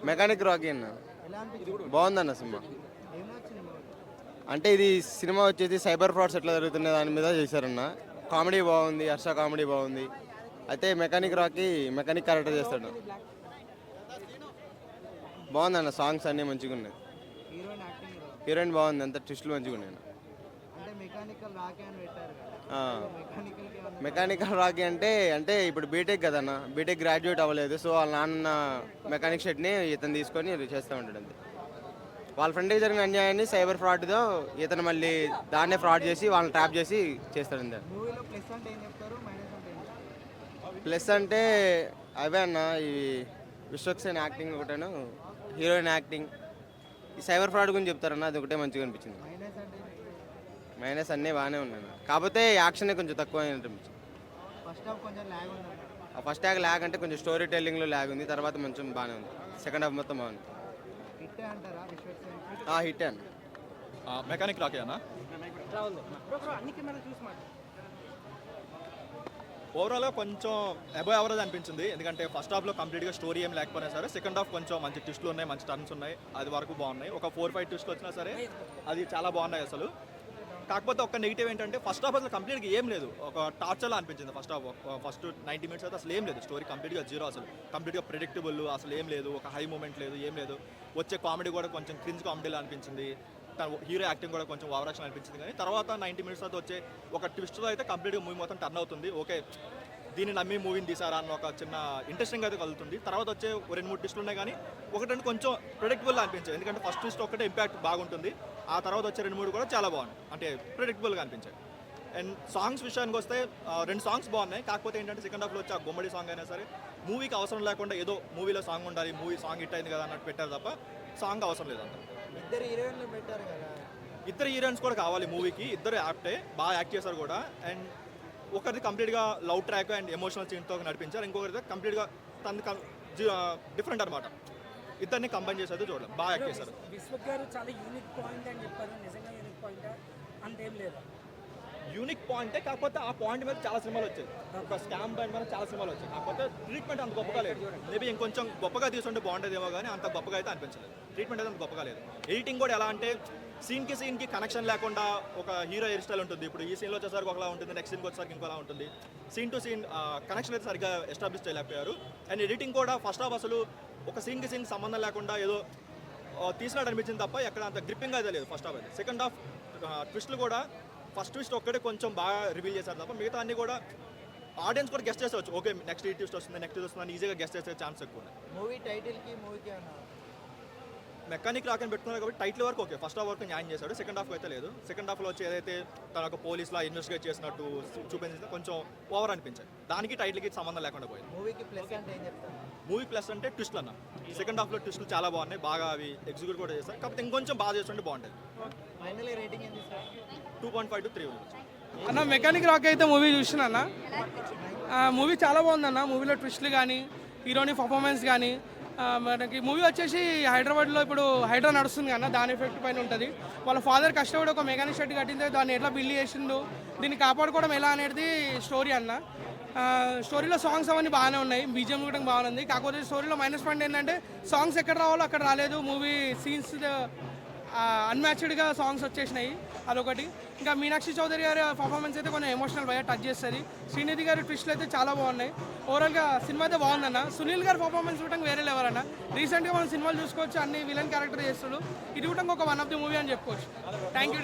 Mechanic Rocky అన్న బాగుందన్న cinema. అంటే ఇది సినిమా వచ్చేసి సైబర్ ఫ్రాడ్స్ ఎట్లా జరుగుతున్న దాని మీద చేశారన్న. కామెడీ బాగుంది, హర్ష కామెడీ బాగుంది. అయితే మెకానిక్ రాకీ మెకానిక్ క్యారెక్టర్ చేస్తాడు. బాగుందన్న, సాంగ్స్ అన్నీ మంచిగా ఉన్నాయి. హీరోయిన్ బాగుంది, అంత ట్విస్టులు మంచిగా ఉన్నాయి. మెకానికల్ రాకీ అంటే అంటే ఇప్పుడు బీటెక్ కదన్న, బీటెక్ గ్రాడ్యుయేట్ అవ్వలేదు. సో వాళ్ళ నాన్న మెకానిక్ షెడ్ని ఇతను తీసుకొని చేస్తూ ఉంటాడు. అంతే. వాళ్ళ ఫ్రెండ్కి జరిగిన అన్యాయాన్ని సైబర్ ఫ్రాడ్తో ఇతను మళ్ళీ దాన్నే ఫ్రాడ్ చేసి వాళ్ళని ట్రాప్ చేసి చేస్తాడు. అంతే. ప్లస్ అంటే అవే అన్న, ఇవి విశ్వక్సేన్ యాక్టింగ్ ఒకటేను, హీరోయిన్ యాక్టింగ్, ఈ సైబర్ ఫ్రాడ్ గురించి చెప్తారన్న, అది ఒకటే మంచిగా అనిపించింది. మైనస్ అన్నీ బాగానే ఉన్నాయి, కాకపోతే యాక్షన్ కొంచెం తక్కువ అనిపించింది. ఫస్ట్ హాఫ్ ల్యాగ్ అంటే కొంచెం స్టోరీ టెల్లింగ్లో ల్యాగ్ ఉంది, తర్వాత కొంచెం బాగానే ఉంది. సెకండ్ హాఫ్ మొత్తం బాగుంది. హిట్ అన్న. మెకానిక్ రాకీ అన్న. ఓవరాల్గా కొంచెం అబవ్ యావరేజ్ అనిపించింది. ఎందుకంటే ఫస్ట్ హాఫ్లో కంప్లీట్గా స్టోరీ ఏం లేకపోయినా సరే సెకండ్ హాఫ్ కొంచెం మంచి ట్విస్టులు ఉన్నాయి, మంచి టర్న్స్ ఉన్నాయి, అది వరకు బాగున్నాయి. ఒక 4-5 ట్విస్టులు వచ్చినా సరే అది చాలా బాగున్నాయి అసలు. కాకపోతే ఒక నెగిటివ్ ఏంటంటే ఫస్ట్ హాఫ్ అసలు కంప్లీట్గా ఏం లేదు, ఒక టార్చర్లా అనిపించింది. ఫస్ట్ 90 మినిట్స్ అయితే అసలు ఏం లేదు, స్టోరీ కంప్లీట్గా జీరో, అసలు కంప్లీట్గా ప్రెడిక్టబుల్, అసలు ఏం లేదు, ఒక హై మూమెంట్ లేదు, ఏం లేదు. వచ్చే కామెడీ కూడా కొంచెం క్రింజ్ కామెడీలా అనిపించింది. హీరో యాక్టింగ్ కూడా కొంచెం ఓవరాక్షన్ అనిపించింది. కానీ తర్వాత 90 మినిట్స్ తర్వాత వచ్చే ఒక ట్విస్ట్లో అయితే కంప్లీట్గా మూవీ మొత్తం టర్న్ అవుతుంది. ఓకే, దీన్ని నమ్మి మూవీని తీసారా అన్న ఒక చిన్న ఇంట్రెస్టింగ్ అయితే కలుగుతుంది. తర్వాత వచ్చే 2-3 ట్విస్టులు ఉన్నాయి, కానీ ఒకటి కొంచెం ప్రెడిక్టబుల్గా అనిపించాయి. ఎందుకంటే ఫస్ట్ ట్విస్ట్ ఒకటే ఇంపాక్ట్ బాగుంటుంది, ఆ తర్వాత వచ్చే 2-3 కూడా చాలా బాగుంది, అంటే ప్రెడిక్టబుల్గా అనిపించాయి. అండ్ సాంగ్స్ విషయానికి వస్తే 2 సాంగ్స్ బాగున్నాయి. కాకపోతే ఏంటంటే సెకండ్ హాఫ్లో వచ్చి ఆ గుమ్మడి సాంగ్ అయినా సరే మూవీకి అవసరం లేకుండా ఏదో మూవీలో సాంగ్ ఉండాలి, మూవీ సాంగ్ హిట్ అయింది కదా అన్నట్టు పెట్టారు తప్ప సాంగ్ అవసరం లేదంట. ఇద్దరు హీరోయిన్స్ కూడా కావాలి మూవీకి, ఇద్దరు యాక్టే, బాగా యాక్ట్ చేశారు కూడా. అండ్ ఒకరిది కంప్లీట్గా లవ్ ట్రాక్ అండ్ ఎమోషనల్ సీన్తో నడిపించారు, ఇంకొకరిది కంప్లీట్గా తన డిఫరెంట్ అనమాట. ఇద్దరిని కంబైన్ చేసేది చూడలేదు, బాగా యాక్ట్ చేశారు. యూనిక్ పాయింటే, కాకపోతే ఆ పాయింట్ మీద చాలా సినిమాలు వచ్చాయి. ఒక స్కామ్ పాయింట్ మీద చాలా సినిమాలు వచ్చాయి, కాకపోతే ట్రీట్మెంట్ అంత గొప్పగా లేదు. మేబీ ఇంకొంచెం గొప్పగా తీసుకుంటే బాగుండేదేమో, కానీ అంత గొప్పగా అయితే అనిపించలేదు. ట్రీట్మెంట్ అయితే అంత గొప్పగా లేదు. ఎడిటింగ్ కూడా ఎలా అంటే సీన్కి కనెక్షన్ లేకుండా ఒక హీరో హెయిర్ స్టైల్ ఉంటుంది. ఇప్పుడు ఈ సీన్లో వచ్చేసరికి ఒకలా ఉంటుంది, నెక్స్ట్ సీన్కి వచ్చేసరికి ఇంకోలా ఉంటుంది. సీన్ టు సీన్ కనెక్షన్ అయితే సరిగ్గా ఎస్టాబ్లిష్ చేయలేకపోయారు. అండ్ ఎడిటింగ్ కూడా ఫస్ట్ హాఫ్ అసలు ఒక సీన్కి సంబంధం లేకుండా ఏదో తీసినట్టు అనిపించింది తప్ప ఎక్కడ అంత గ్రిప్పింగ్ అయితే లేదు ఫస్ట్ హాఫ్ అయితే. సెకండ్ హాఫ్ ట్విస్టులు కూడా ఫస్ట్ ట్విస్ట్ ఒక్కడే కొంచెం బాగా రివీల్ చేశారు తప్ప మిగతా అన్ని కూడా ఆడియన్స్ కూడా గెస్ట్ చేసేవచ్చు. ఓకే, నెక్స్ట్ ఈ ట్విస్ట్ వస్తుంది, నెక్స్ట్ వస్తుంది అని ఈజీగా గెస్ట్ చేసే ఛాన్స్ ఎక్కువ ఉన్నాయి. మూవీ టైటిల్కి మూవీకి మెకానిక్ రాకని పెట్టుకున్నారు కాబట్టి టైటిల్ వరకు ఓకే, ఫస్ట్ హాఫ్ వరకు న్యాయం చేశాడు, సెకండ్ హాఫ్ అయితే లేదు. సెకండ్ హాఫ్లో వచ్చి ఏదైతే తన ఒక పోలీస్లా ఇన్వెస్టిగేట్ చేసినట్టు చూపించింది కొంచెం ఓవర్ అనిపించాయి. దానికి టైటిల్కి సంబంధం లేకుండా పోయింది. మూవీకి ప్లస్ అంటే ఏం చెప్తారు? మూవీ ప్లస్ అంటే ట్విస్ట్లు అన్న. సెకండ్ హాఫ్లో ట్విస్టులు చాలా బాగున్నాయి, బాగా అవి ఎగ్జిక్యూట్ కూడా చేస్తారు. కాకపోతే ఇంకొంచెం బాగా చేస్తుంటే బాగుంటుంది. ఫైనల్ రేటింగ్ ఎంత ఇస్తారు? 2.5 to 3 అన్న. మెకానిక్ రాక్ అయితే మూవీ చూసిన అన్న, మూవీ చాలా బాగుందన్న. మూవీలో ట్విస్ట్లు కానీ, హీరోని పర్ఫార్మెన్స్ కానీ, మనకి మూవీ వచ్చేసి హైదరాబాద్లో ఇప్పుడు హైడ్రా నడుస్తుంది అన్న, దాని ఎఫెక్ట్ పైన ఉంటుంది. వాళ్ళ ఫాదర్ కష్టపడి ఒక మెకానిక్ షెడ్ కట్టిందే, దాన్ని ఎట్లా బిల్డ్ చేసిండు, దీన్ని కాపాడుకోవడం ఎలా అనేది స్టోరీ అన్న. స్టోరీలో సాంగ్స్ అవన్నీ బాగానే ఉన్నాయి, బీజిఎం కూడా బాగుంది. కాకపోతే స్టోరీలో మైనస్ పాయింట్ ఏంటంటే సాంగ్స్ ఎక్కడ రావాలో అక్కడ రాలేదు. మూవీ సీన్స్ అన్మ్యాచ్డ్గా సాంగ్స్ వచ్చేసినాయి, అదొకటి. ఇంకా మీనాక్షి చౌదరి గారి పర్ఫార్మెన్స్ అయితే కొంచెం ఎమోషనల్ బాగా టచ్ చేస్తుంది. శ్రీనిధి గారి ట్విస్ట్లు అయితే చాలా బాగున్నాయి. ఓవరాల్గా సినిమా అయితే బాగుందన్న. సునీల్ గారి పర్ఫార్మెన్స్ కూడా వేరే లెవెల్ అన్న. రీసెంట్గా మనం సినిమాలు చూసుకోవచ్చు, అన్ని విలన్ క్యారెక్టర్ చేస్తాడు. ఇది కూడా ఒక వన్ ఆఫ్ ది మూవీ అని చెప్పుకోవచ్చు. Thank you.